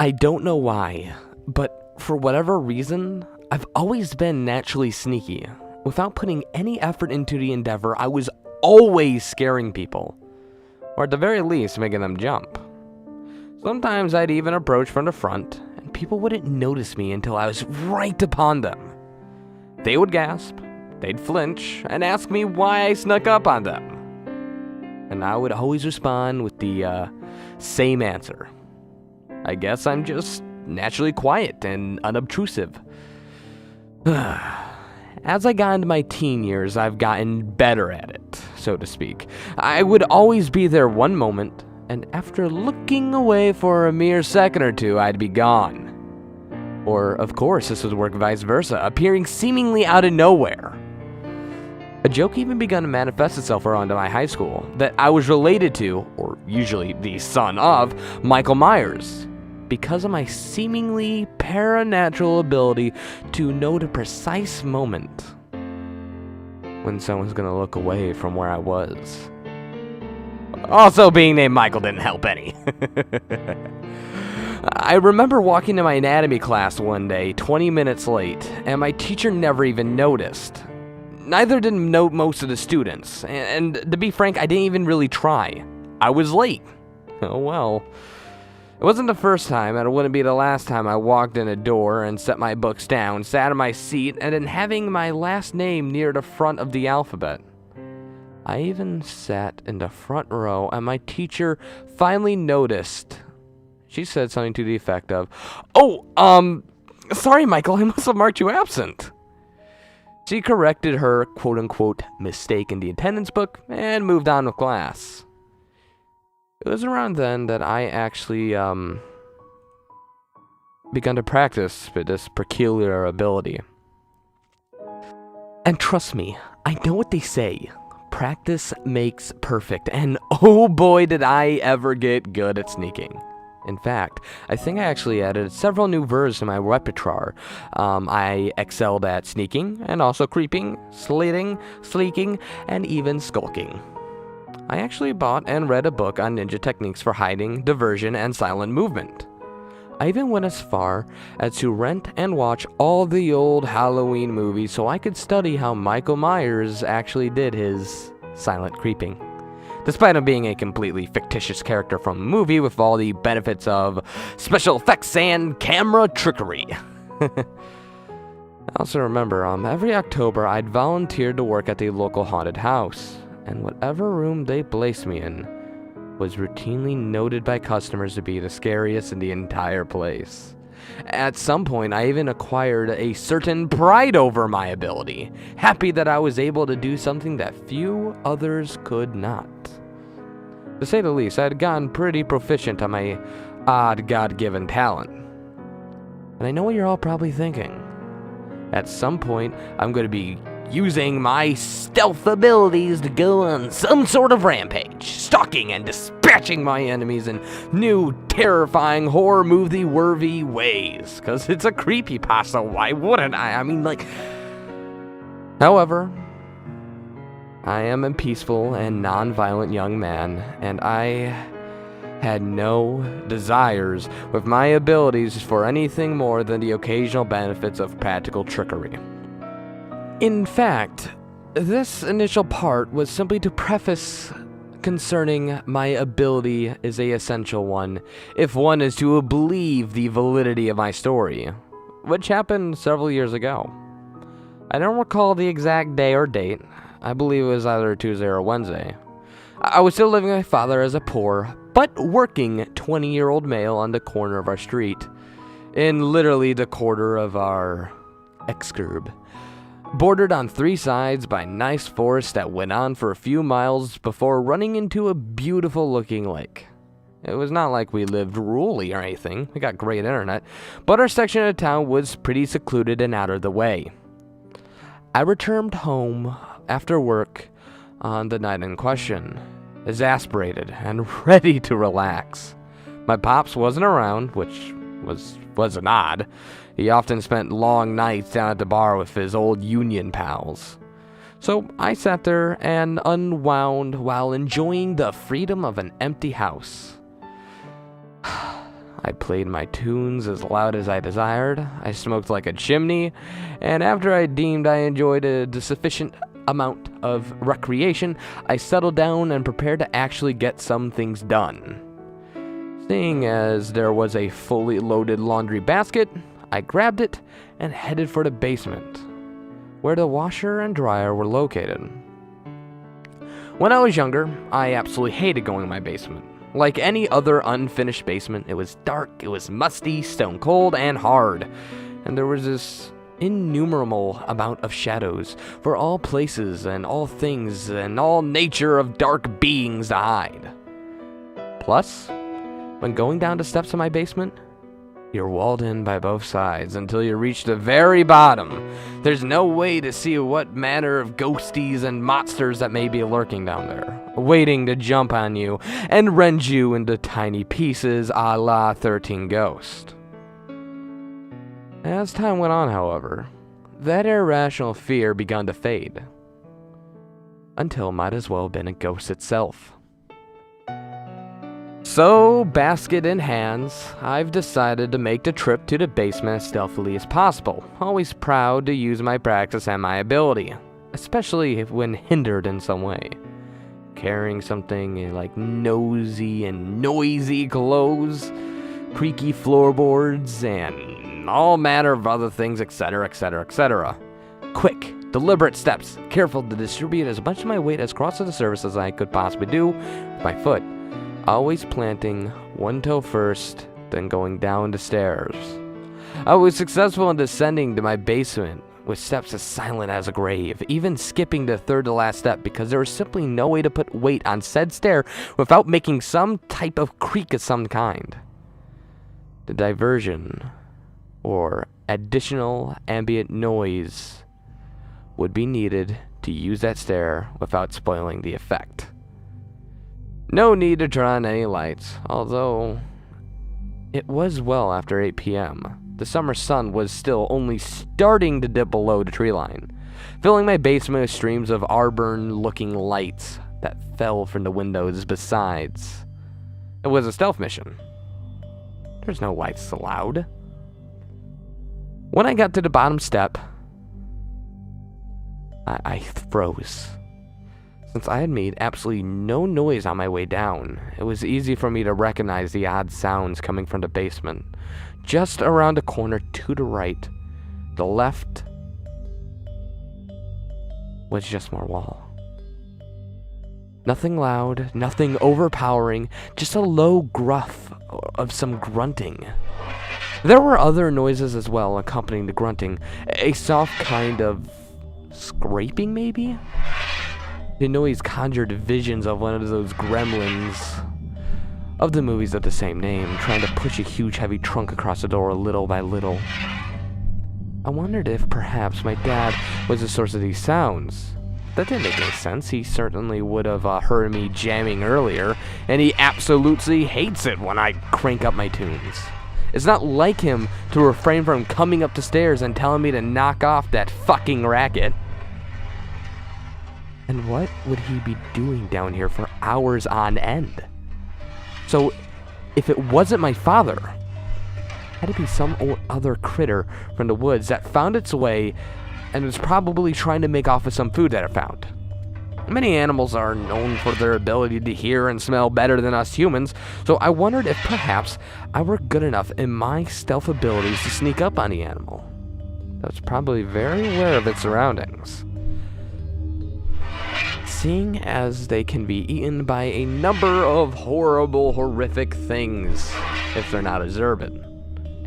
I don't know why, but for whatever reason, I've always been naturally sneaky. Without putting any effort into the endeavor, I was always scaring people, or at the very least, making them jump. Sometimes I'd even approach from the front, and people wouldn't notice me until I was right upon them. They would gasp, they'd flinch, and ask me why I snuck up on them. And I would always respond with the same answer. I guess I'm just naturally quiet and unobtrusive. As I got into my teen years, I've gotten better at it, so to speak. I would always be there one moment, and after looking away for a mere second or two, I'd be gone. Or, of course, this would work vice versa, appearing seemingly out of nowhere. A joke even begun to manifest itself around my high school, that I was related to, or usually the son of, Michael Myers, because of my seemingly paranatural ability to know the precise moment when someone's gonna look away from where I was. Also, being named Michael didn't help any. I remember walking to my anatomy class one day, 20 minutes late, and my teacher never even noticed. Neither did most of the students, and to be frank, I didn't even really try. I was late. Oh well. It wasn't the first time, and it wouldn't be the last time I walked in a door and set my books down, sat in my seat, and then having my last name near the front of the alphabet. I even sat in the front row, and my teacher finally noticed. She said something to the effect of, sorry, Michael, I must have marked you absent. She corrected her quote-unquote mistake in the attendance book and moved on with class. It was around then that I actually begun to practice this peculiar ability. And trust me, I know what they say. Practice makes perfect, and oh boy did I ever get good at sneaking. In fact, I think I actually added several new verbs to my repertoire. I excelled at sneaking, and also creeping, slitting, sleeking, and even skulking. I actually bought and read a book on ninja techniques for hiding, diversion, and silent movement. I even went as far as to rent and watch all the old Halloween movies so I could study how Michael Myers actually did his silent creeping. Despite him being a completely fictitious character from a movie with all the benefits of special effects and camera trickery. I also remember, every October I'd volunteered to work at the local haunted house, and whatever room they placed me in was routinely noted by customers to be the scariest in the entire place. At some point, I even acquired a certain pride over my ability, happy that I was able to do something that few others could not. To say the least, I had gotten pretty proficient on my odd God-given talent. And I know what you're all probably thinking. At some point, I'm going to be using my stealth abilities to go on some sort of rampage, stalking and dispatching my enemies in new, terrifying, horror movie-worthy ways. Because it's a creepypasta, why wouldn't I? However, I am a peaceful and non-violent young man, and I had no desires with my abilities for anything more than the occasional benefits of practical trickery. In fact, this initial part was simply to preface concerning my ability is a essential one, if one is to believe the validity of my story, which happened several years ago. I don't recall the exact day or date. I believe it was either Tuesday or Wednesday. I was still living with my father as a poor, but working 20-year-old male on the corner of our street, in literally the quarter of our excurb, bordered on three sides by nice forests that went on for a few miles before running into a beautiful-looking lake. It was not like we lived rurally or anything. We got great internet, but our section of town was pretty secluded and out of the way. I returned home after work on the night in question, exasperated and ready to relax. My pops wasn't around, which wasn't odd. He often spent long nights down at the bar with his old union pals. So I sat there and unwound while enjoying the freedom of an empty house. I played my tunes as loud as I desired, I smoked like a chimney, and after I deemed I enjoyed a sufficient amount of recreation, I settled down and prepared to actually get some things done. Seeing as there was a fully loaded laundry basket, I grabbed it and headed for the basement, where the washer and dryer were located. When I was younger, I absolutely hated going to my basement. Like any other unfinished basement, it was dark, it was musty, stone cold, and hard. And there was this innumerable amount of shadows for all places and all things and all nature of dark beings to hide. Plus, when going down the steps of my basement, you're walled in by both sides until you reach the very bottom. There's no way to see what manner of ghosties and monsters that may be lurking down there, waiting to jump on you and rend you into tiny pieces a la 13 Ghost. As time went on, however, that irrational fear begun to fade, until it might as well have been a ghost itself. So, basket in hands, I've decided to make the trip to the basement as stealthily as possible, always proud to use my practice and my ability, especially when hindered in some way. Carrying something like nosy and noisy clothes, creaky floorboards, and all manner of other things, etc., etc., etc. Quick, deliberate steps, careful to distribute as much of my weight across the surface as I could possibly do with my foot. Always planting one toe first, then going down the stairs. I was successful in descending to my basement with steps as silent as a grave, even skipping the third to last step because there was simply no way to put weight on said stair without making some type of creak of some kind. The diversion, or additional ambient noise, would be needed to use that stair without spoiling the effect. No need to turn on any lights, although it was well after 8 p.m. The summer sun was still only starting to dip below the tree line, filling my basement with streams of auburn-looking lights that fell from the windows. Besides, it was a stealth mission. There's no lights allowed. When I got to the bottom step, I froze. Since I had made absolutely no noise on my way down, it was easy for me to recognize the odd sounds coming from the basement. Just around the corner to the right, the left was just more wall. Nothing loud, nothing overpowering, just a low gruff of some grunting. There were other noises as well accompanying the grunting, a soft kind of scraping maybe? The noise conjured visions of one of those gremlins of the movies of the same name, trying to push a huge heavy trunk across the door little by little. I wondered if perhaps my dad was the source of these sounds. That didn't make any sense. He certainly would have heard me jamming earlier, and he absolutely hates it when I crank up my tunes. It's not like him to refrain from coming up the stairs and telling me to knock off that fucking racket. And what would he be doing down here for hours on end? So, if it wasn't my father, had to be some other critter from the woods that found its way and was probably trying to make off with some food that it found. Many animals are known for their ability to hear and smell better than us humans, so I wondered if perhaps I were good enough in my stealth abilities to sneak up on the animal that was probably very aware of its surroundings. Seeing as they can be eaten by a number of horrible, horrific things if they're not observant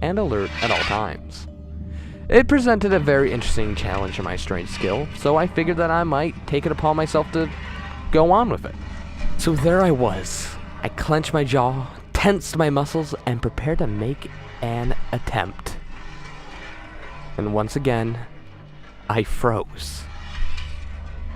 and alert at all times. It presented a very interesting challenge to my strange skill, so I figured that I might take it upon myself to go on with it. So there I was. I clenched my jaw, tensed my muscles, and prepared to make an attempt. And once again, I froze.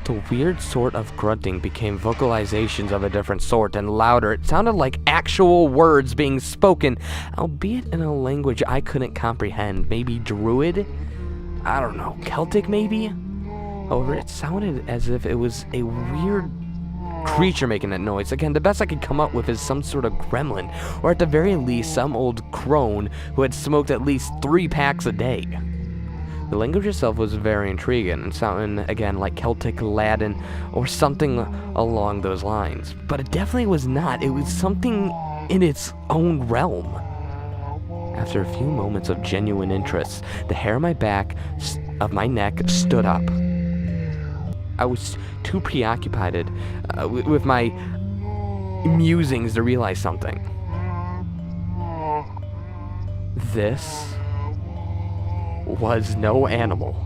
The weird sort of grunting became vocalizations of a different sort and louder. It sounded like actual words being spoken, albeit in a language I couldn't comprehend. Maybe Druid? I don't know, Celtic maybe? However, it sounded as if it was a weird creature making that noise. Again, the best I could come up with is some sort of gremlin, or at the very least, some old crone who had smoked at least 3 packs a day. The language itself was very intriguing and sounding, again, like Celtic, Latin, or something along those lines. But it definitely was not. It was something in its own realm. After a few moments of genuine interest, the hair on my back of my neck stood up. I was too preoccupied with my musings to realize something. This was no animal.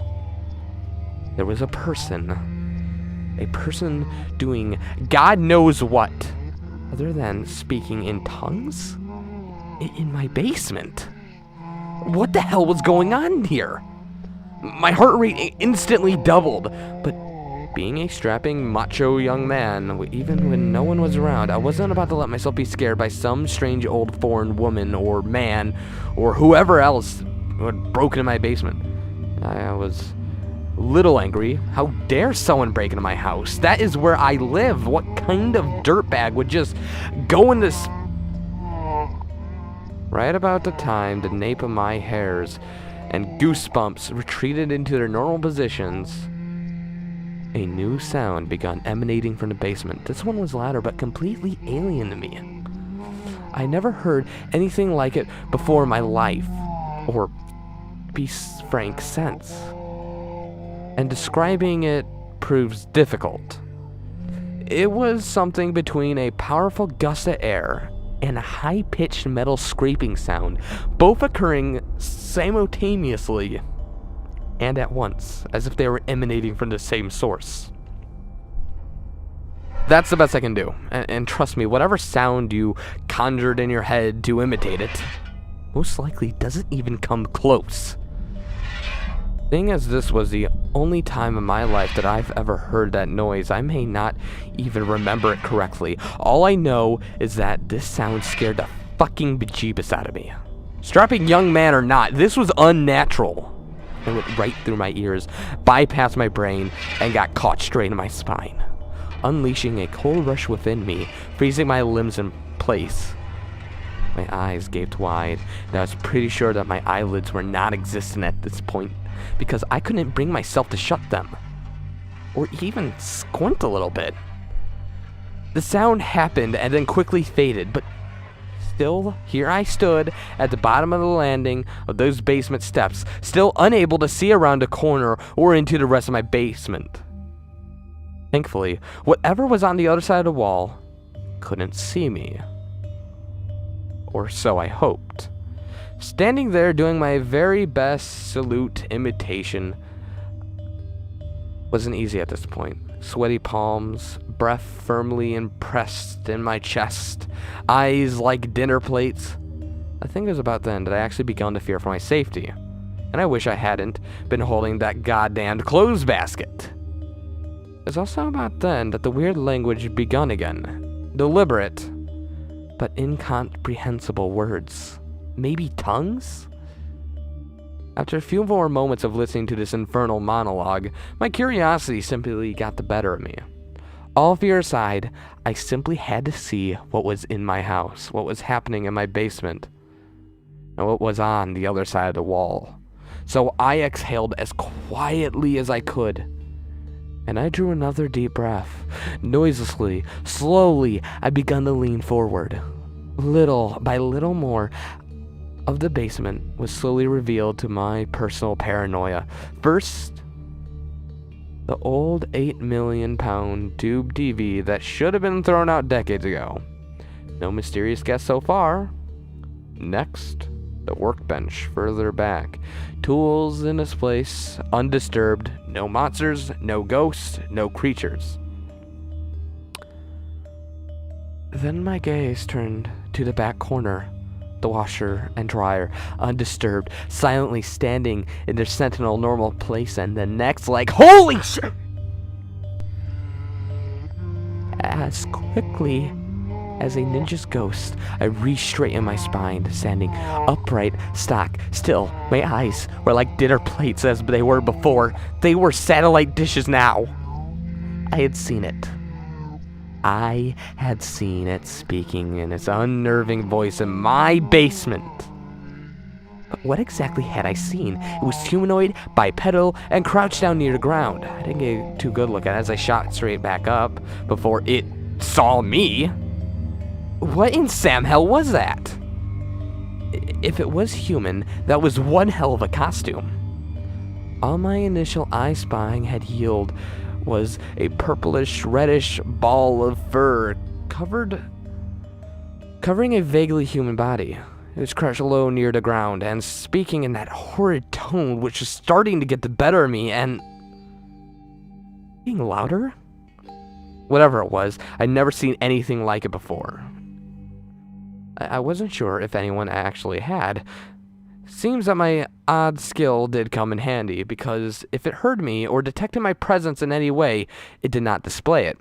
There was a person doing God knows what, other than speaking in tongues in my basement. What the hell was going on here? My heart rate instantly doubled, but being a strapping macho young man, even when no one was around, I wasn't about to let myself be scared by some strange old foreign woman or man or whoever else who had broken in my basement. I was a little angry. How dare someone break into my house? That is where I live. What kind of dirtbag would just go into this? Right about the time the nape of my hairs and goosebumps retreated into their normal positions, a new sound began emanating from the basement. This one was louder, but completely alien to me. I never heard anything like it before in my life, or be frank, since. And describing it proves difficult. It was something between a powerful gust of air and a high-pitched metal scraping sound, both occurring simultaneously and at once, as if they were emanating from the same source. That's the best I can do, and trust me, whatever sound you conjured in your head to imitate it, most likely doesn't even come close. Seeing as this was the only time in my life that I've ever heard that noise, I may not even remember it correctly. All I know is that this sound scared the fucking bejeebus out of me. Strapping young man or not, this was unnatural. It went right through my ears, bypassed my brain, and got caught straight in my spine, unleashing a cold rush within me, freezing my limbs in place. My eyes gaped wide, and I was pretty sure that my eyelids were non-existent at this point, because I couldn't bring myself to shut them, or even squint a little bit. The sound happened and then quickly faded, but still, here I stood at the bottom of the landing of those basement steps, still unable to see around a corner or into the rest of my basement. Thankfully, whatever was on the other side of the wall couldn't see me. Or so I hoped. Standing there doing my very best salute imitation wasn't easy at this point. Sweaty palms, breath firmly impressed in my chest, eyes like dinner plates. I think it was about then that I actually began to fear for my safety, and I wish I hadn't been holding that goddamned clothes basket. It was also about then that the weird language begun again. Deliberate, but incomprehensible words. Maybe tongues? After a few more moments of listening to this infernal monologue, my curiosity simply got the better of me. All fear aside, I simply had to see what was in my house, what was happening in my basement, and what was on the other side of the wall. So I exhaled as quietly as I could, and I drew another deep breath. Noiselessly, slowly, I began to lean forward. Little by little more of the basement was slowly revealed to my personal paranoia. First, the old 8 million pound tube TV that should have been thrown out decades ago. No mysterious guest so far. Next, the workbench further back. Tools in its place, undisturbed. No monsters, no ghosts, no creatures. Then my gaze turned to the back corner. The washer and dryer, undisturbed, silently standing in their sentinel normal place, and the next, like, holy shit! As quickly as a ninja's ghost, I reached straight in my spine, standing upright, stock, still. My eyes were like dinner plates as they were before. They were satellite dishes now. I had seen it. I had seen it speaking in its unnerving voice in my basement. But what exactly had I seen? It was humanoid, bipedal, and crouched down near the ground. I didn't get too good look at it as I shot straight back up before it saw me. What in Sam hell was that? If it was human, that was one hell of a costume. All my initial eye spying had yielded was a purplish, reddish ball of fur covering a vaguely human body. It was crouched low near the ground and speaking in that horrid tone which was starting to get the better of me and being louder? Whatever it was, I'd never seen anything like it before. I wasn't sure if anyone actually had. Seems that my odd skill did come in handy, because if it heard me or detected my presence in any way, it did not display it.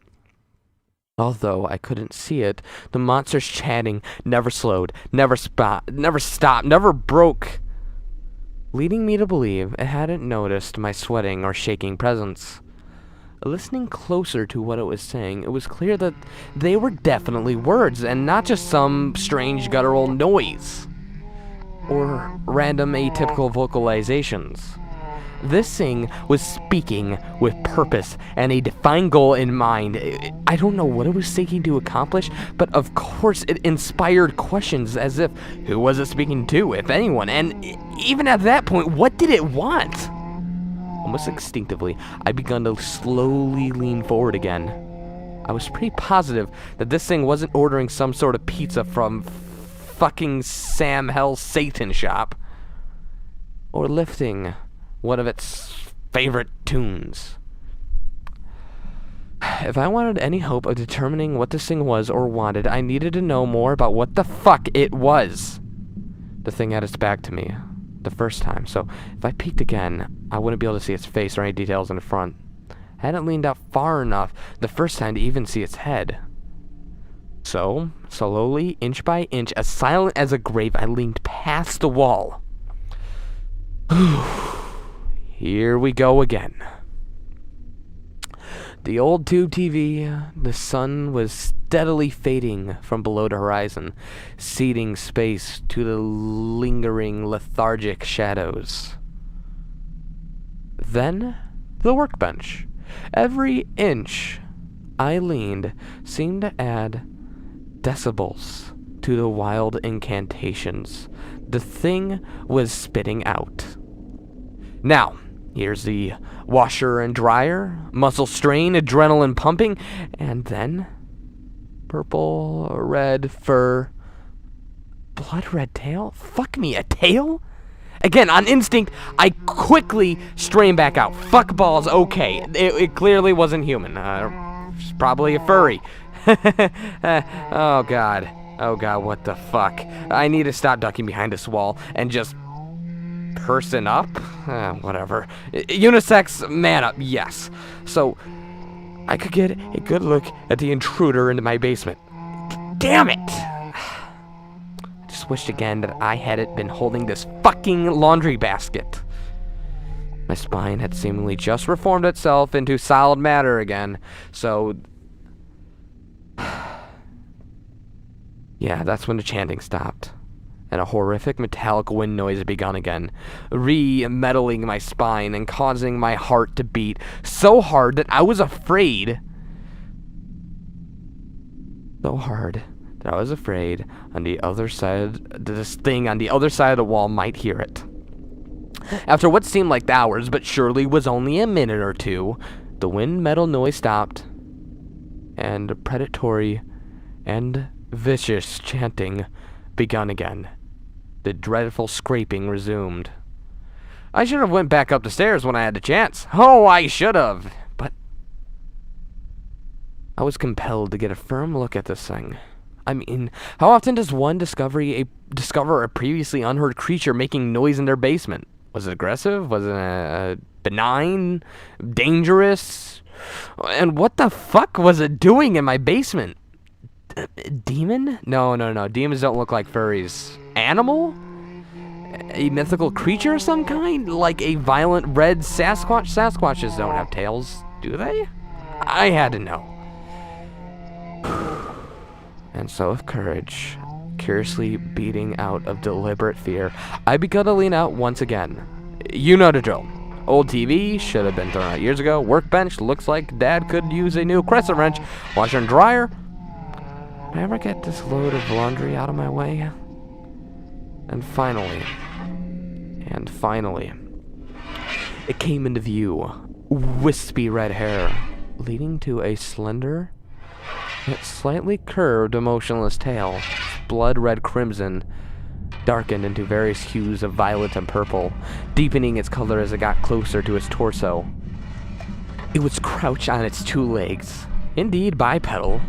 Although I couldn't see it, the monster's chanting never slowed, never stopped, never broke, leading me to believe it hadn't noticed my sweating or shaking presence. Listening closer to what it was saying, it was clear that they were definitely words and not just some strange guttural noise or random atypical vocalizations. This thing was speaking with purpose and a defined goal in mind. I don't know what it was seeking to accomplish, but of course it inspired questions as if, who was it speaking to, if anyone? And even at that point, what did it want? Almost instinctively, I began to slowly lean forward again. I was pretty positive that this thing wasn't ordering some sort of pizza from fucking Sam Hell's Satan shop, or lifting one of its favorite tunes. If I wanted any hope of determining what this thing was or wanted, I needed to know more about what the fuck it was. The thing had its back to me the first time, so if I peeked again, I wouldn't be able to see its face or any details in the front. I hadn't leaned out far enough the first time to even see its head. So, slowly, inch by inch, as silent as a grave, I leaned past the wall. Here we go again. The old tube TV, the sun was steadily fading from below the horizon, ceding space to the lingering, lethargic shadows. Then, the workbench. Every inch I leaned seemed to add decibels to the wild incantations the thing was spitting out. Now, here's the washer and dryer, muscle strain, adrenaline pumping, and then purple, red fur, blood red tail? Fuck me, a tail? Again, on instinct, I quickly strained back out. Fuck balls, okay. It clearly wasn't human. It's probably a furry. Oh god, what the fuck? I need to stop ducking behind this wall and just person up? Whatever. Unisex man up, yes. So, I could get a good look at the intruder into my basement. Damn it! I just wished again that I hadn't been holding this fucking laundry basket. My spine had seemingly just reformed itself into solid matter again, so... Yeah, that's when the chanting stopped, and a horrific metallic wind noise had begun again, re-metalling my spine and causing my heart to beat so hard that I was afraid. On the other side, this thing on the other side of the wall might hear it. After what seemed like hours, but surely was only a minute or two, the wind metal noise stopped, and predatory and vicious chanting begun again. The dreadful scraping resumed. I should have went back up the stairs when I had the chance. Oh, I should have. But I was compelled to get a firm look at this thing. I mean, how often does one discover a previously unheard creature making noise in their basement? Was it aggressive? Was it benign? Dangerous? And what the fuck was it doing in my basement? Demon? No. Demons don't look like furries. Animal? A mythical creature of some kind? Like a violent red Sasquatch? Sasquatches don't have tails, do they? I had to know. And so with courage, curiously beating out of deliberate fear, I began to lean out once again. You know the drill. Old TV should have been thrown out years ago. Workbench looks like Dad could use a new crescent wrench. Washer and dryer. Did I ever get this load of laundry out of my way? And finally, it came into view. Wispy red hair, leading to a slender, yet slightly curved, emotionless tail. Blood red crimson darkened into various hues of violet and purple, deepening its color as it got closer to its torso. It was crouched on its two legs, indeed bipedal,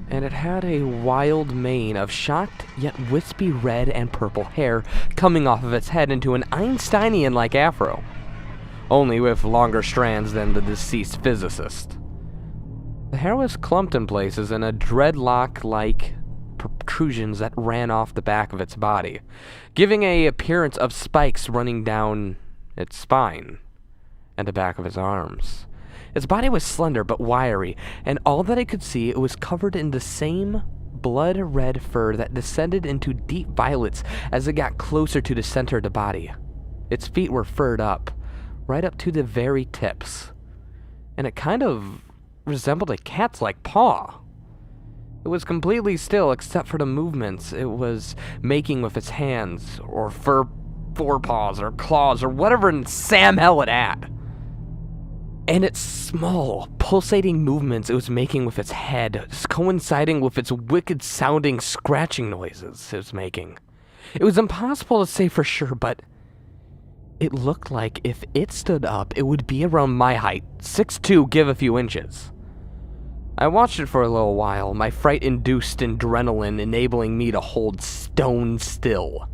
and it had a wild mane of shocked yet wispy red and purple hair coming off of its head into an Einsteinian-like afro, only with longer strands than the deceased physicist. The hair was clumped in places in a dreadlock-like protrusions that ran off the back of its body, giving an appearance of spikes running down its spine and the back of its arms. Its body was slender but wiry, and all that I could see, it was covered in the same blood-red fur that descended into deep violets as it got closer to the center of the body. Its feet were furred up, right up to the very tips, and it kind of resembled a cat's like paw. It was completely still except for the movements it was making with its hands, or forepaws, or claws, or whatever in Sam hell it had. And its small, pulsating movements it was making with its head, coinciding with its wicked-sounding scratching noises it was making. It was impossible to say for sure, but it looked like if it stood up, it would be around my height, 6'2", give a few inches. I watched it for a little while, my fright-induced adrenaline enabling me to hold stone still,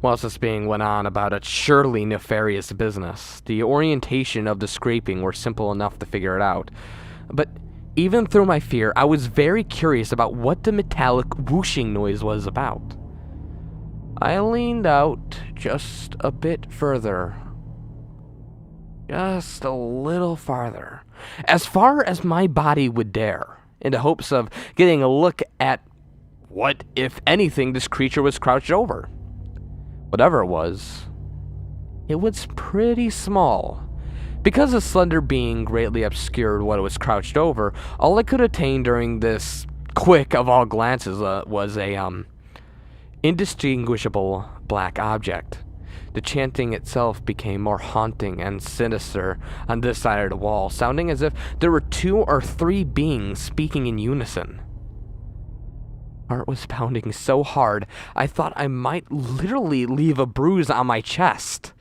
whilst this being went on about its surely nefarious business. The orientation of the scraping were simple enough to figure it out, but even through my fear, I was very curious about what the metallic whooshing noise was about. I leaned out just a bit further. Just a little farther. As far as my body would dare, in the hopes of getting a look at what, if anything, this creature was crouched over. Whatever it was pretty small. Because the slender being greatly obscured what it was crouched over, all I could attain during this quick of all glances was a indistinguishable black object. The chanting itself became more haunting and sinister on this side of the wall, sounding as if there were 2 or 3 beings speaking in unison. Heart was pounding so hard, I thought I might literally leave a bruise on my chest.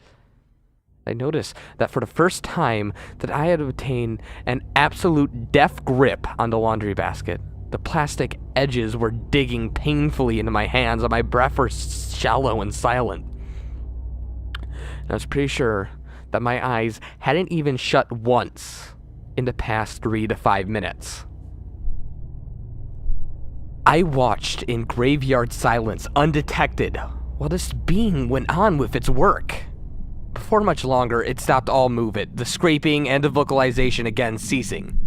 I noticed that for the first time that I had obtained an absolute deft grip on the laundry basket. The plastic edges were digging painfully into my hands, and my breath was shallow and silent. And I was pretty sure that my eyes hadn't even shut once in the past 3 to 5 minutes. I watched in graveyard silence, undetected, while this being went on with its work. Before much longer, it stopped all movement, the scraping and the vocalization again ceasing.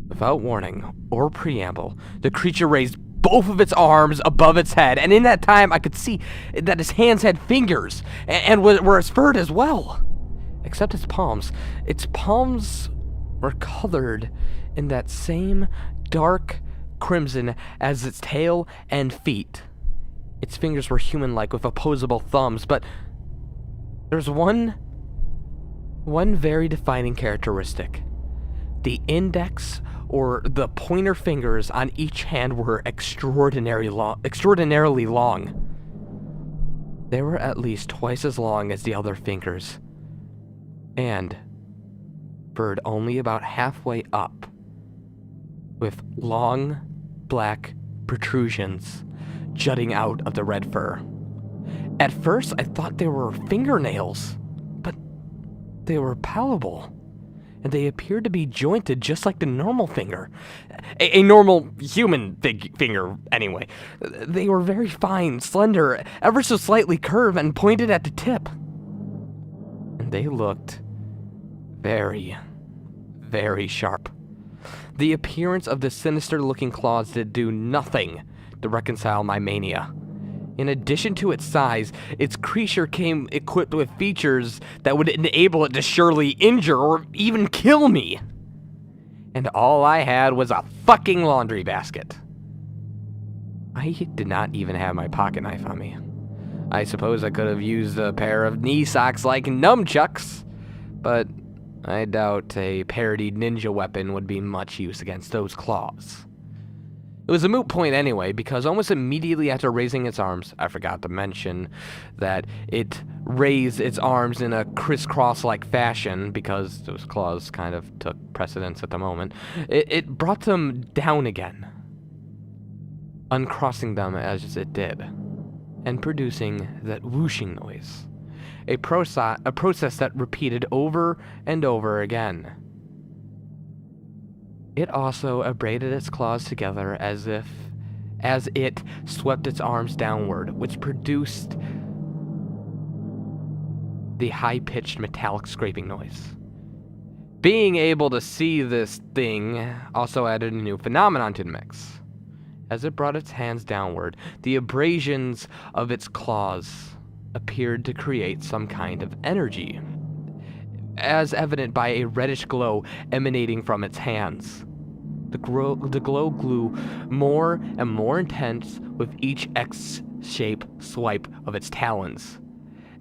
Without warning or preamble, the creature raised both of its arms above its head, and in that time I could see that his hands had fingers, and were furred as well. Except its palms. Its palms were colored in that same dark crimson as its tail and feet. Its fingers were human-like with opposable thumbs, but there's one very defining characteristic. The index or the pointer fingers on each hand were extraordinarily long. They were at least twice as long as the other fingers, and furred only about halfway up, with long black protrusions jutting out of the red fur. At first, I thought they were fingernails, but they were palpable, and they appeared to be jointed just like the normal finger. A normal human finger, anyway. They were very fine, slender, ever so slightly curved, and pointed at the tip. And they looked very, very sharp. The appearance of the sinister-looking claws did do nothing to reconcile my mania. In addition to its size, its creature came equipped with features that would enable it to surely injure or even kill me. And all I had was a fucking laundry basket. I did not even have my pocket knife on me. I suppose I could have used a pair of knee socks like nunchucks, but I doubt a parodied ninja weapon would be much use against those claws. It was a moot point anyway, because almost immediately after raising its arms, I forgot to mention that it raised its arms in a crisscross-like fashion, because those claws kind of took precedence at the moment. It brought them down again, uncrossing them as it did, and producing that whooshing noise. A process that repeated over and over again. It also abraded its claws together as it swept its arms downward, which produced the high-pitched metallic scraping noise. Being able to see this thing also added a new phenomenon to the mix. As it brought its hands downward, the abrasions of its claws appeared to create some kind of energy, as evident by a reddish glow emanating from its hands. The glow grew more and more intense with each X-shaped swipe of its talons.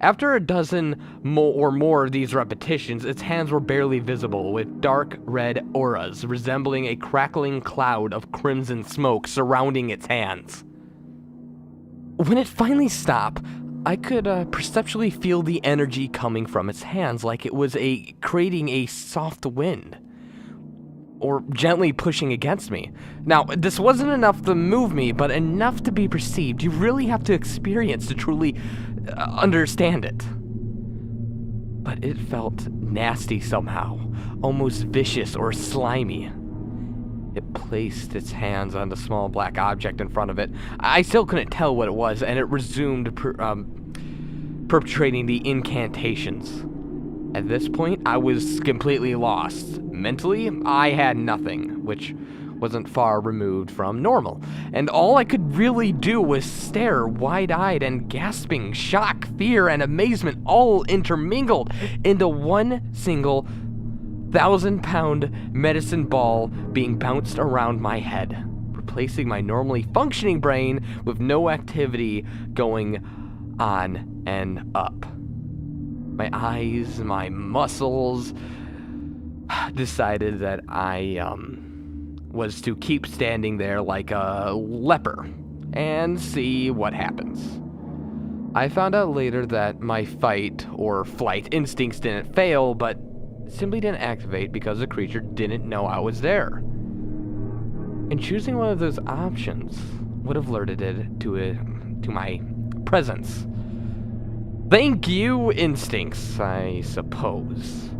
After a dozen or more of these repetitions, its hands were barely visible, with dark red auras resembling a crackling cloud of crimson smoke surrounding its hands. When it finally stopped, I could perceptually feel the energy coming from its hands, like it was creating a soft wind, or gently pushing against me. Now, this wasn't enough to move me, but enough to be perceived. You really have to experience to truly understand it. But it felt nasty somehow, almost vicious or slimy. It placed its hands on the small black object in front of it. I still couldn't tell what it was, and it resumed perpetrating the incantations. At this point, I was completely lost. Mentally, I had nothing, which wasn't far removed from normal. And all I could really do was stare, wide-eyed and gasping, shock, fear, and amazement all intermingled into one single 1,000-pound medicine ball being bounced around my head, replacing my normally functioning brain with no activity going on and up. My eyes, my muscles decided that I was to keep standing there like a leper and see what happens. I found out later that my fight or flight instincts didn't fail, but simply didn't activate because the creature didn't know I was there. And choosing one of those options would have alerted it to my presence. Thank you, instincts, I suppose.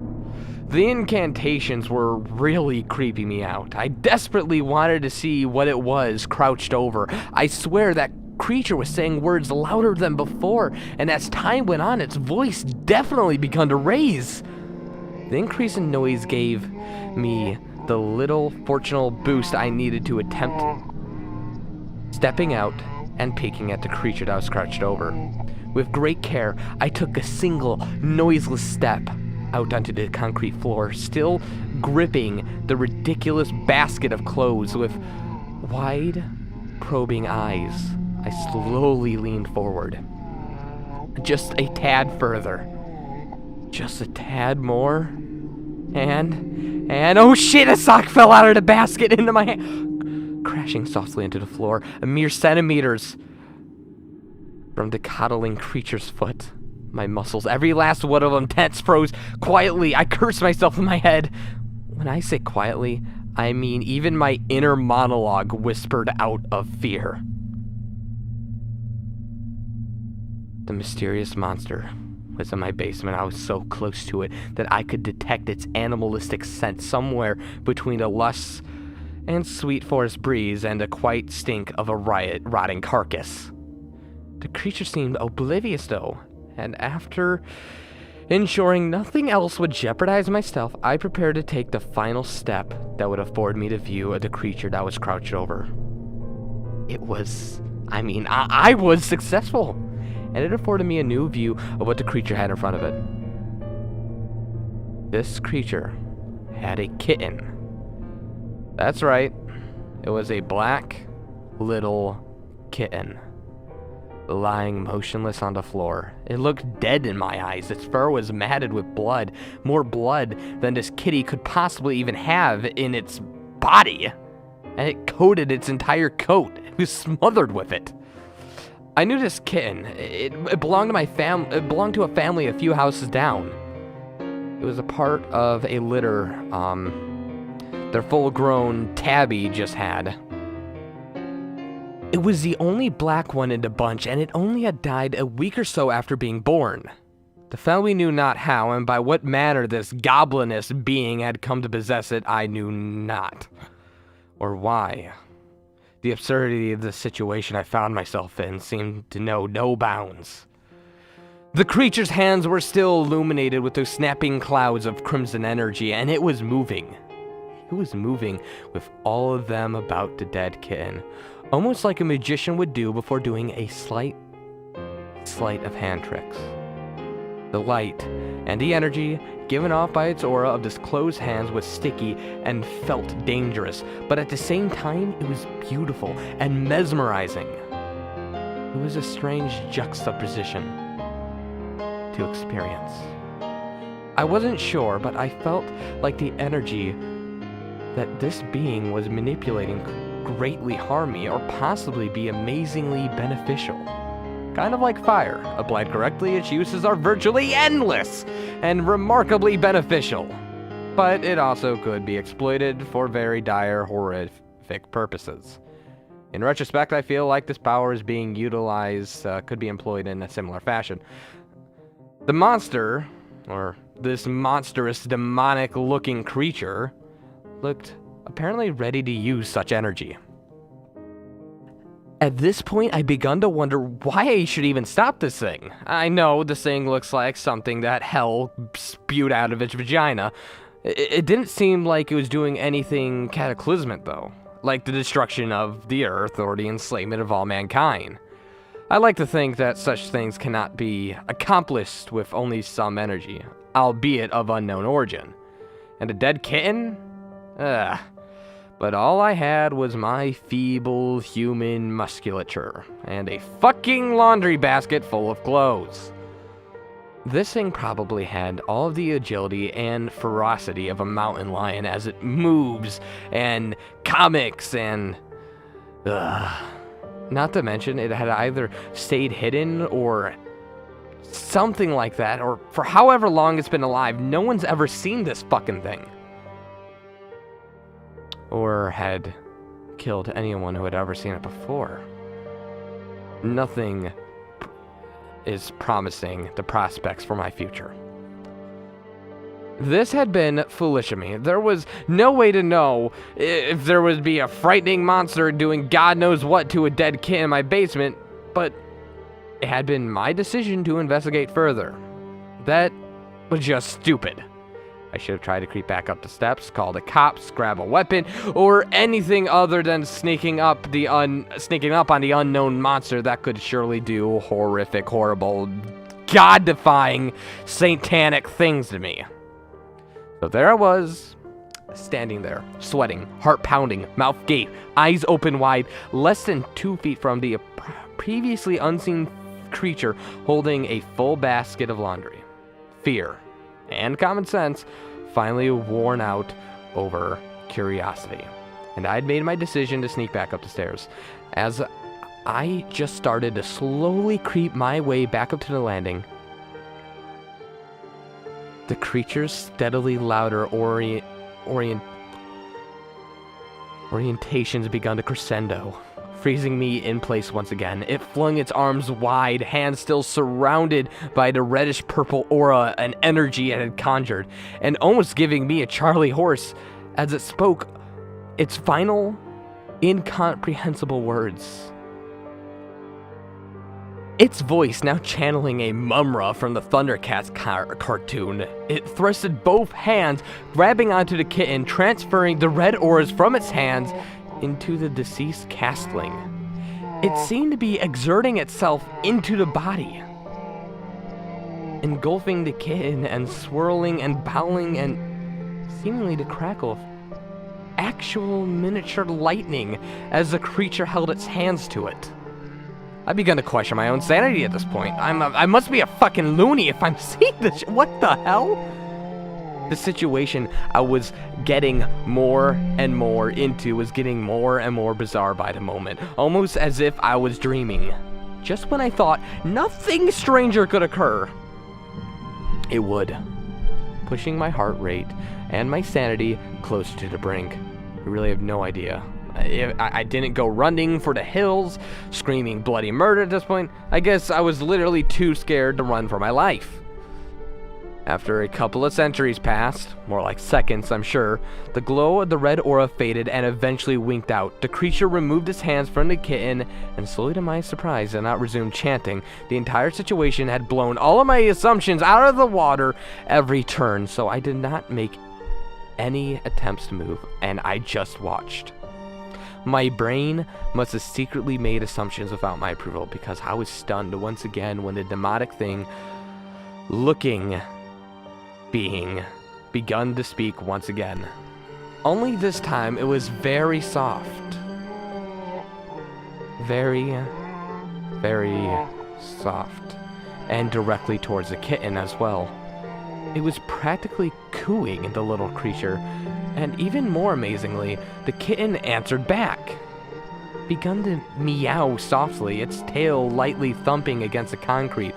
The incantations were really creeping me out. I desperately wanted to see what it was crouched over. I swear that creature was saying words louder than before, and as time went on, its voice definitely began to raise. The increase in noise gave me the little fortunate boost I needed to attempt stepping out and peeking at the creature that was crouched over. With great care, I took a single, noiseless step out onto the concrete floor, still gripping the ridiculous basket of clothes. With wide, probing eyes, I slowly leaned forward. Just a tad further. Just a tad more. And oh shit, a sock fell out of the basket into my hand, crashing softly into the floor, a mere centimeters from the coddling creature's foot. My muscles, every last one of them, tense, froze. Quietly, I cursed myself in my head. When I say quietly, I mean even my inner monologue whispered out of fear. The mysterious monster was in my basement. I was so close to it that I could detect its animalistic scent somewhere between a lush and sweet forest breeze and a quiet stink of a rotting carcass. The creature seemed oblivious, though, and after Ensuring nothing else would jeopardize my stealth, I prepared to take the final step that would afford me the view of the creature that was crouched over. I was successful, and it afforded me a new view of what the creature had in front of it. This creature had a kitten. That's right, it was a black little kitten, lying motionless on the floor. It looked dead in my eyes. Its fur was matted with blood, more blood than this kitty could possibly even have in its body, and it coated its entire coat. It was smothered with it. I knew this kitten. It belonged to my It belonged to a family a few houses down. It was a part of a litter their full-grown tabby just had. It was the only black one in the bunch, and it only had died a week or so after being born. The family knew not how and by what manner this goblinous being had come to possess it, I knew not. Or why. The absurdity of the situation I found myself in seemed to know no bounds. The creature's hands were still illuminated with those snapping clouds of crimson energy, and it was moving. It was moving with all of them about the dead kitten, almost like a magician would do before doing a sleight of hand tricks. The light and the energy given off by its aura of this closed hands was sticky and felt dangerous, but at the same time, it was beautiful and mesmerizing. It was a strange juxtaposition to experience. I wasn't sure, but I felt like the energy that this being was manipulating could greatly harm me or possibly be amazingly beneficial. Kind of like fire. Applied correctly, its uses are virtually endless and remarkably beneficial. But it also could be exploited for very dire, horrific purposes. In retrospect, I feel like this power is being utilized, could be employed in a similar fashion. The monster, or this monstrous, demonic-looking creature, looked apparently ready to use such energy. At this point, I begun to wonder why I should even stop this thing. I know this thing looks like something that hell spewed out of its vagina. It didn't seem like it was doing anything cataclysmic, though, like the destruction of the earth or the enslavement of all mankind. I like to think that such things cannot be accomplished with only some energy, albeit of unknown origin. And a dead kitten? But all I had was my feeble human musculature and a fucking laundry basket full of clothes. This thing probably had all of the agility and ferocity of a mountain lion as it moves and comics and... Not to mention, it had either stayed hidden or something like that, or for however long it's been alive, no one's ever seen this fucking thing. Or had killed anyone who had ever seen it before. Nothing is promising the prospects for my future. This had been foolish of me. There was no way to know if there would be a frightening monster doing God knows what to a dead kid in my basement, but it had been my decision to investigate further. That was just stupid. I should have tried to creep back up the steps, call the cops, grab a weapon, or anything other than sneaking up on the unknown monster that could surely do horrific, horrible, God-defying, satanic things to me. So there I was, standing there, sweating, heart pounding, mouth gape, eyes open wide, less than 2 feet from the previously unseen creature holding a full basket of laundry. Fear and common sense finally worn out over curiosity, and I'd made my decision to sneak back up the stairs. As I just started to slowly creep my way back up to the landing, the creature's steadily louder orientations begun to crescendo, freezing me in place once again. It flung its arms wide, hands still surrounded by the reddish-purple aura and energy it had conjured, and almost giving me a Charlie horse as it spoke its final, incomprehensible words. Its voice now channeling a Mumra from the Thundercats cartoon. It thrusted both hands, grabbing onto the kitten, transferring the red auras from its hands into the deceased castling. It seemed to be exerting itself into the body, engulfing the kitten and swirling and bowling and seemingly to crackle actual miniature lightning as the creature held its hands to it. I've begun to question my own sanity at this point. I must be a fucking loony if I'm seeing this what the hell? The situation I was getting more and more into was getting more and more bizarre by the moment, almost as if I was dreaming. Just when I thought nothing stranger could occur, it would, pushing my heart rate and my sanity closer to the brink. I really have no idea. I didn't go running for the hills, screaming bloody murder at this point. I guess I was literally too scared to run for my life. After a couple of centuries passed, more like seconds I'm sure, the glow of the red aura faded and eventually winked out. The creature removed its hands from the kitten, and slowly to my surprise did not resume chanting. The entire situation had blown all of my assumptions out of the water every turn, so I did not make any attempts to move, and I just watched. My brain must have secretly made assumptions without my approval, because I was stunned once again when the demonic thing being begun to speak once again. Only this time it was very soft. Very, very soft. And directly towards the kitten as well. It was practically cooing the little creature, and even more amazingly, the kitten answered back. Begun to meow softly, its tail lightly thumping against the concrete.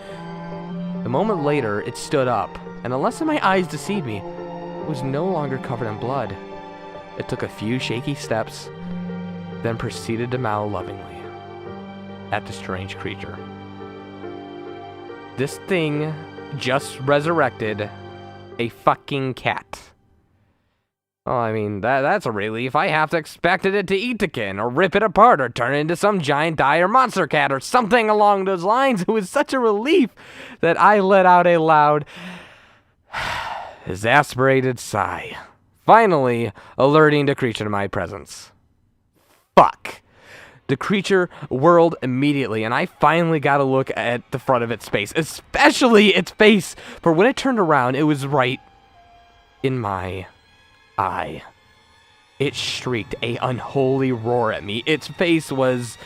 A moment later, it stood up, and unless my eyes deceived me, it was no longer covered in blood. It took a few shaky steps, then proceeded to meow lovingly at the strange creature. This thing just resurrected a fucking cat. Oh, I mean, that's a relief. I half expected it to eat the kitten, or rip it apart, or turn it into some giant dire monster cat, or something along those lines. It was such a relief that I let out a loud, exasperated sigh, finally alerting the creature to my presence. Fuck. The creature whirled immediately, and I finally got a look at the front of its face, especially its face, for when it turned around, it was right in my eye. It shrieked a unholy roar at me. Its face was,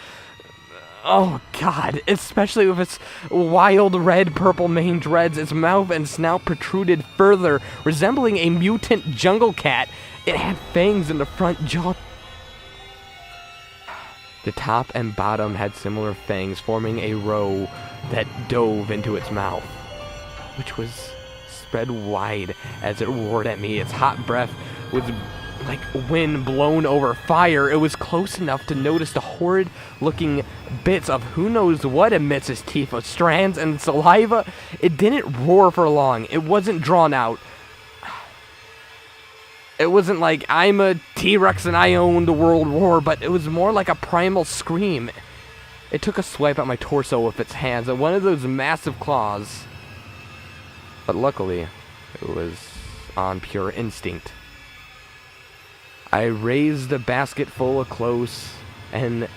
oh god, especially with its wild red purple mane dreads, its mouth and snout protruded further, resembling a mutant jungle cat. It had fangs in the front jaw. The top and bottom had similar fangs, forming a row that dove into its mouth, which was spread wide as it roared at me. Its hot breath was like wind blown over fire. It was close enough to notice the horrid-looking bits of who knows what amidst its teeth of strands and saliva. It didn't roar for long. It wasn't drawn out. It wasn't like, I'm a T-Rex and I own the world war, but it was more like a primal scream. It took a swipe at my torso with its hands and one of those massive claws. But luckily, it was on pure instinct. I raised the basket full of close, and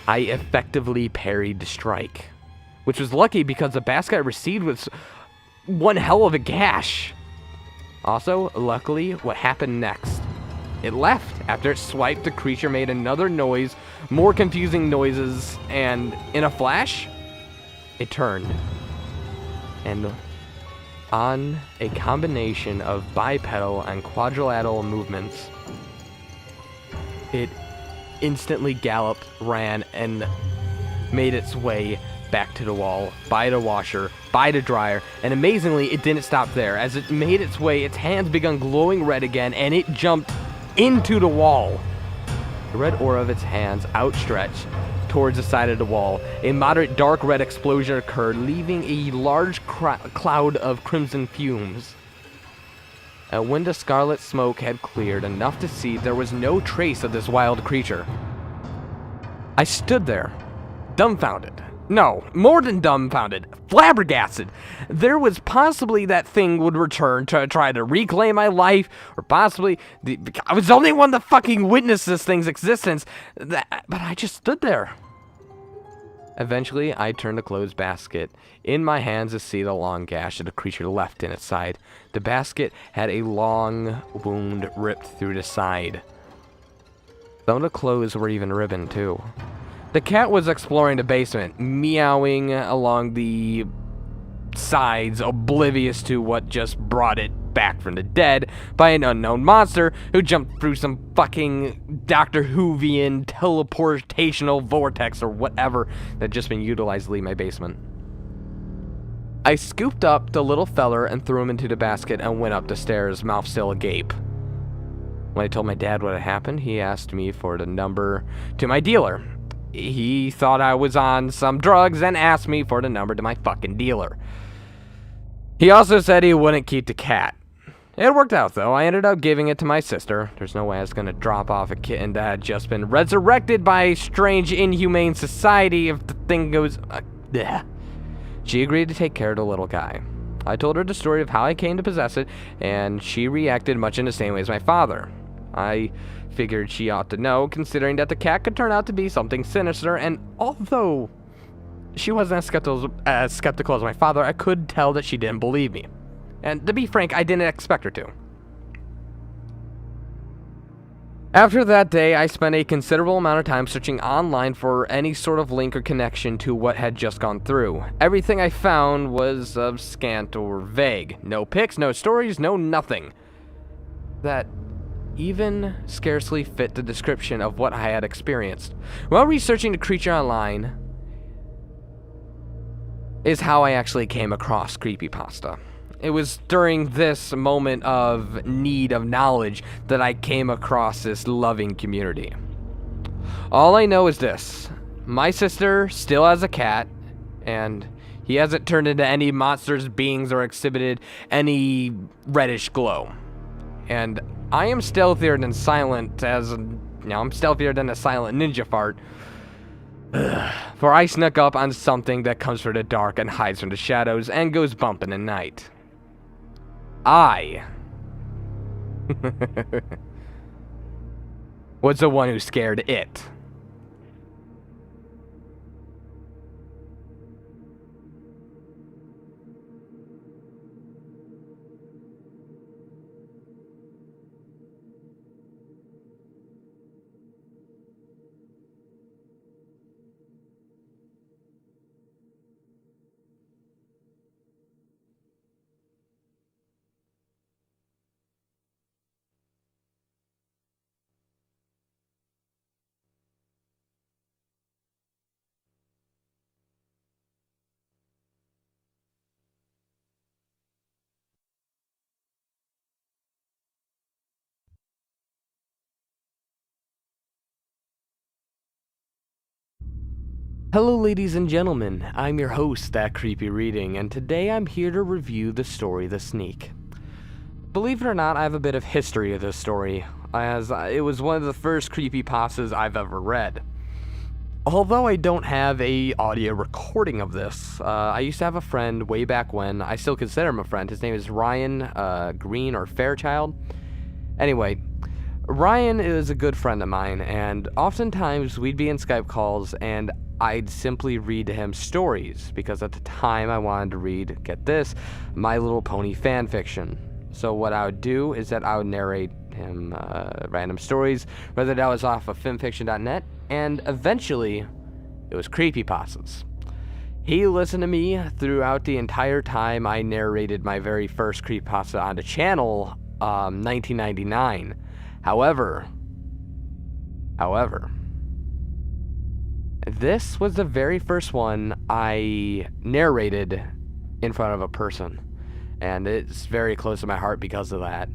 I effectively parried the strike. Which was lucky because the basket I received was one hell of a gash. Also, luckily, what happened next? It left. After it swiped, the creature made another noise, more confusing noises, and in a flash, it turned. And on a combination of bipedal and quadrilateral movements, it instantly galloped, ran, and made its way back to the wall, by the washer, by the dryer, and amazingly, it didn't stop there. As it made its way, its hands began glowing red again, and it jumped into the wall. The red aura of its hands outstretched towards the side of the wall. A moderate dark red explosion occurred, leaving a large cloud of crimson fumes. And when the scarlet smoke had cleared enough to see, there was no trace of this wild creature. I stood there, dumbfounded, No, more than dumbfounded, flabbergasted. There was possibly that thing would return to try to reclaim my life, or possibly I was the only one to fucking witness this thing's existence. But I just stood there. Eventually, I turned the closed basket in my hands to see the long gash that the creature left in its side. The basket had a long wound ripped through the side. Some of the clothes were even ribboned, too. The cat was exploring the basement, meowing along the sides, oblivious to what just brought it back from the dead by an unknown monster who jumped through some fucking Dr. Whovian teleportational vortex or whatever that just been utilized to leave my basement. I scooped up the little feller and threw him into the basket and went up the stairs, mouth still agape. When I told my dad what had happened, he asked me for the number to my dealer. He thought I was on some drugs and asked me for the number to my fucking dealer. He also said he wouldn't keep the cat. It worked out, though. I ended up giving it to my sister. There's no way I was going to drop off a kitten that had just been resurrected by a strange, inhumane society if the thing goes... She agreed to take care of the little guy. I told her the story of how I came to possess it, and she reacted much in the same way as my father. I figured she ought to know, considering that the cat could turn out to be something sinister, and although she wasn't as skeptical as my father, I could tell that she didn't believe me. And to be frank, I didn't expect her to. After that day, I spent a considerable amount of time searching online for any sort of link or connection to what had just gone through. Everything I found was scant or vague. No pics, no stories, no nothing. That even scarcely fit the description of what I had experienced. While researching the creature online is how I actually came across creepypasta. It was during this moment of need of knowledge that I came across this loving community. All I know is this. My sister still has a cat, and he hasn't turned into any monsters, beings, or exhibited any reddish glow. And I am stealthier than silent I'm stealthier than a silent ninja fart. For I snuck up on something that comes from the dark and hides from the shadows and goes bump in the night. I was the one who scared it. Hello ladies and gentlemen, I'm your host, That Creepy Reading, and today I'm here to review the story The Sneak. Believe it or not, I have a bit of history of this story, as it was one of the first creepypastas I've ever read. Although I don't have a audio recording of this, I used to have a friend way back when. I still consider him a friend. His name is Ryan Green or Fairchild. Anyway, Ryan is a good friend of mine, and oftentimes we'd be in Skype calls and I'd simply read to him stories, because at the time I wanted to read, get this, My Little Pony fan fiction. So what I would do is that I would narrate him random stories, whether that was off of fanfiction.net, and eventually it was creepypastas. He listened to me throughout the entire time I narrated my very first creepypasta on the channel, 1999. However, this was the very first one I narrated in front of a person, and it's very close to my heart because of that.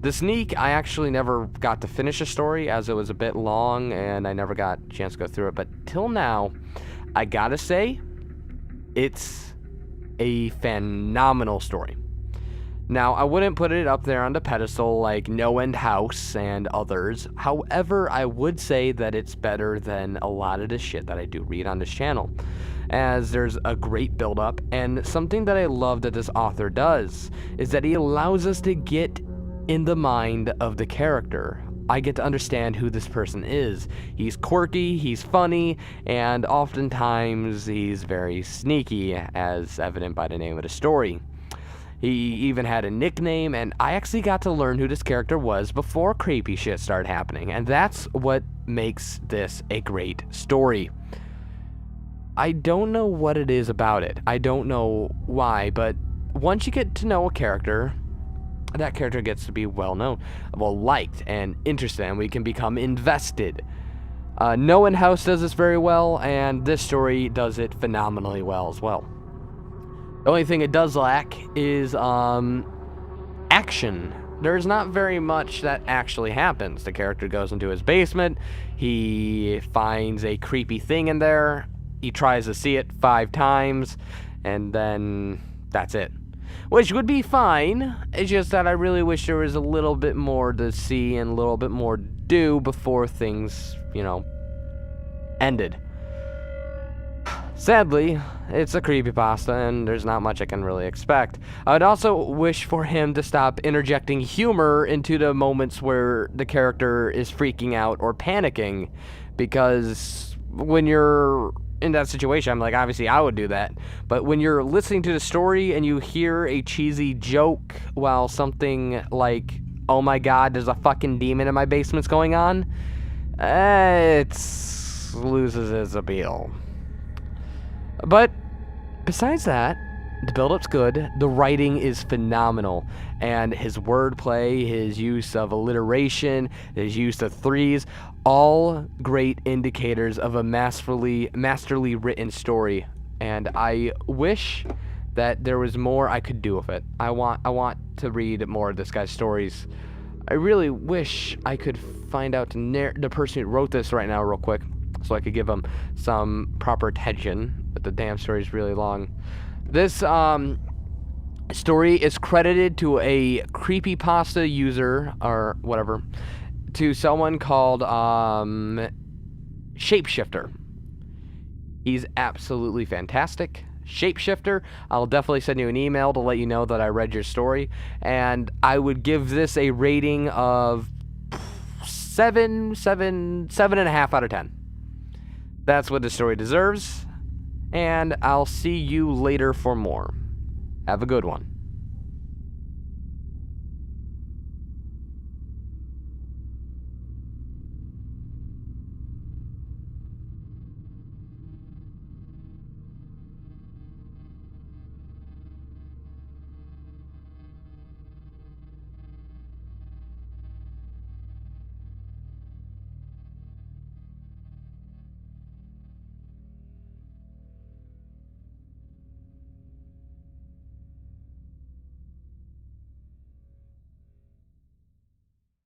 The Sneak, I actually never got to finish the story as it was a bit long and I never got a chance to go through it, but till now, I gotta say, it's a phenomenal story. Now, I wouldn't put it up there on the pedestal like No End House and others. However, I would say that it's better than a lot of the shit that I do read on this channel. as there's a great build-up, and something that I love that this author does is that he allows us to get in the mind of the character. I get to understand who this person is. He's quirky, he's funny, and oftentimes he's very sneaky, as evident by the name of the story. He even had a nickname, and I actually got to learn who this character was before creepy shit started happening, and that's what makes this a great story. I don't know what it is about it. I don't know why, but once you get to know a character, that character gets to be liked and interested, and we can become invested. No One House does this very well, and this story does it phenomenally well as well. The only thing it does lack is action. There's not very much that actually happens. The character goes into his basement, he finds a creepy thing in there, he tries to see it 5 times, and then that's it. Which would be fine, it's just that I really wish there was a little bit more to see and a little bit more to do before things, ended. Sadly, it's a creepypasta, and there's not much I can really expect. I would also wish for him to stop interjecting humor into the moments where the character is freaking out or panicking, because when you're in that situation, I'm like, obviously I would do that, but when you're listening to the story and you hear a cheesy joke while something like, oh my god, there's a fucking demon in my basement's going on, it loses its appeal. But besides that, the build-up's good, the writing is phenomenal, and his wordplay, his use of alliteration, his use of threes, all great indicators of a masterly written story, and I wish that there was more I could do with it. I want to read more of this guy's stories. I really wish I could find out the person who wrote this right now real quick, so I could give him some proper attention, but the damn story is really long. This story is credited to a creepypasta user, or whatever, to someone called Shapeshifter. He's absolutely fantastic. Shapeshifter, I'll definitely send you an email to let you know that I read your story, and I would give this a rating of 7.5 out of 10. That's what the story deserves, and I'll see you later for more. Have a good one.